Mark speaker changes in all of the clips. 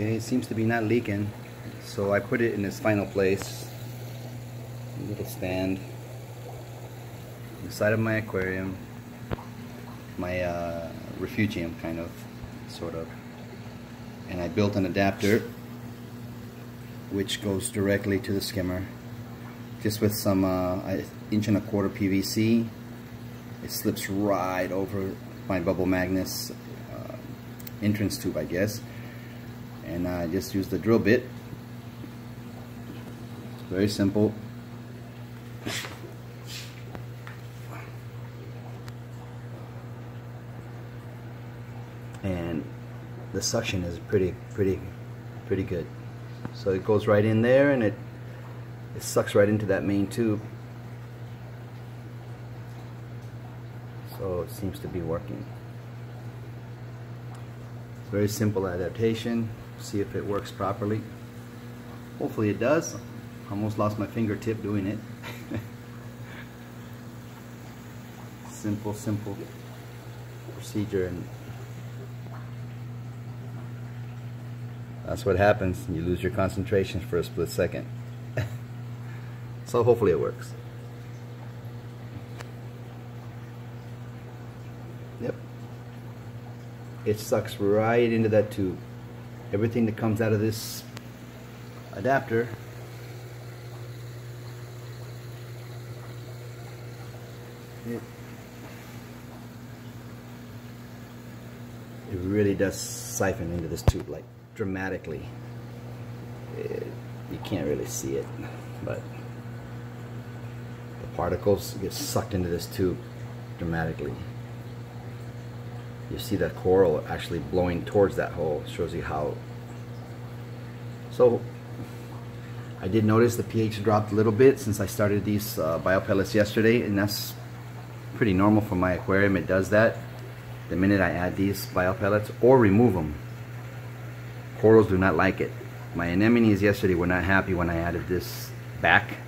Speaker 1: Okay, it seems to be not leaking, so I put it in its final place. A little stand inside of my aquarium, my refugium kind of, sort of, and I built an adapter which goes directly to the skimmer, just with some 1.25 inch PVC. It slips right over my bubble magnets entrance tube, I guess, and I just use the drill bit. It's very simple. And the suction is pretty good. So it goes right in there, and it sucks right into that main tube. So it seems to be working. It's very simple adaptation. See if it works properly. Hopefully it does. Almost lost my fingertip doing it. Simple procedure, and that's what happens. You lose your concentration for a split second. So hopefully it works. Yep. It sucks right into that tube. Everything that comes out of this adapter it really does siphon into this tube, like dramatically. You can't really see it, but the particles get sucked into this tube dramatically. You see that coral actually blowing towards that hole. Shows you how. So I did notice the pH dropped a little bit since I started these biopellets yesterday, and that's pretty normal for my aquarium. It does that the minute I add these biopellets or remove them. Corals do not like it. My anemones yesterday were not happy when I added this back,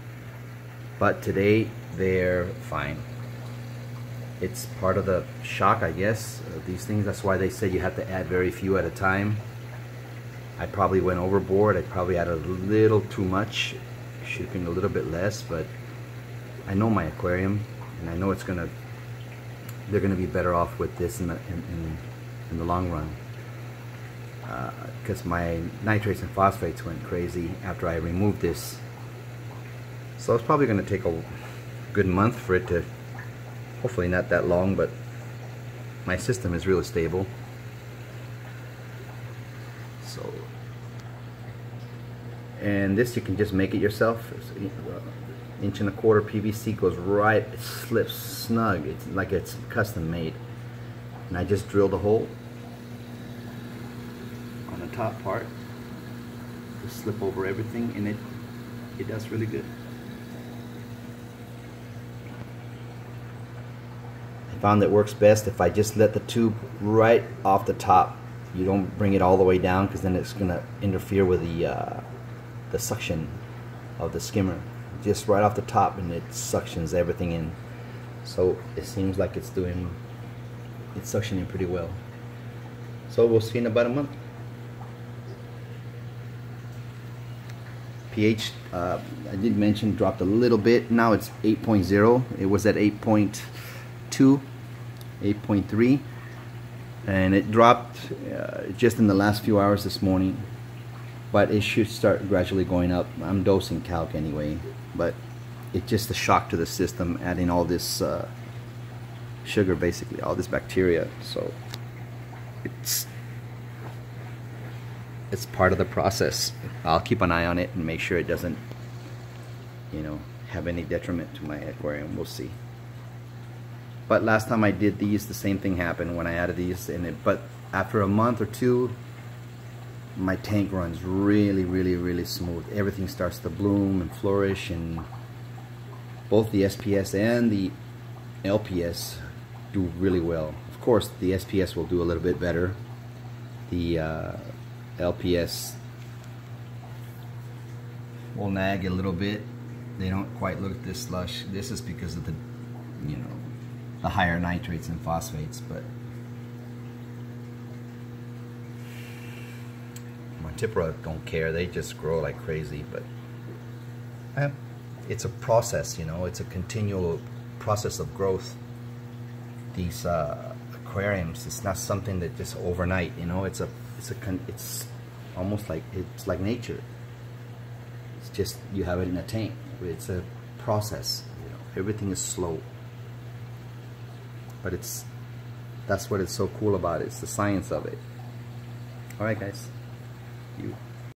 Speaker 1: but today they're fine. It's part of the shock, I guess, of these things. That's why they say you have to add very few at a time. I probably went overboard. I probably added a little too much. Should have been a little bit less, but I know my aquarium, and I know it's gonna. They're gonna be better off with this in the long run. Because my nitrates and phosphates went crazy after I removed this. So it's probably going to take a good month for it to, hopefully not that long, but my system is really stable. So, and this you can just make it yourself. It's 1.25 inch PVC goes right, it slips snug. It's like it's custom made. And I just drilled a hole on the top part, just slip over everything, and it does really good. I found that works best if I just let the tube right off the top. You don't bring it all the way down, because then it's gonna interfere with the suction of the skimmer. Just right off the top, and it suctions everything in. So it seems like it's suctioning pretty well. So we'll see in about a month. pH, I did mention, dropped a little bit. Now it's 8.0. It was at 8.2, 8.3, and it dropped just in the last few hours this morning. But it should start gradually going up. I'm dosing calc anyway, but it's just a shock to the system, adding all this sugar, basically all this bacteria. So it's part of the process. I'll keep an eye on it and make sure it doesn't, you know, have any detriment to my aquarium. We'll see. But last time I did these, the same thing happened when I added these in it. But after a month or two, my tank runs really smooth. Everything starts to bloom and flourish, and both the SPS and the LPS do really well. Of course, the SPS will do a little bit better. The LPS will nag a little bit. They don't quite look this lush. This is because of the, you know, the higher nitrates and phosphates. But Tipra don't care. They just grow like crazy. But it's a process, you know. It's a continual process of growth. These aquariums, it's not something that just overnight, you know. It's almost like it's like nature. It's just you have it in a tank. It's a process, you know. Everything is slow, but that's what it's so cool about it. It's the science of it. All right, guys.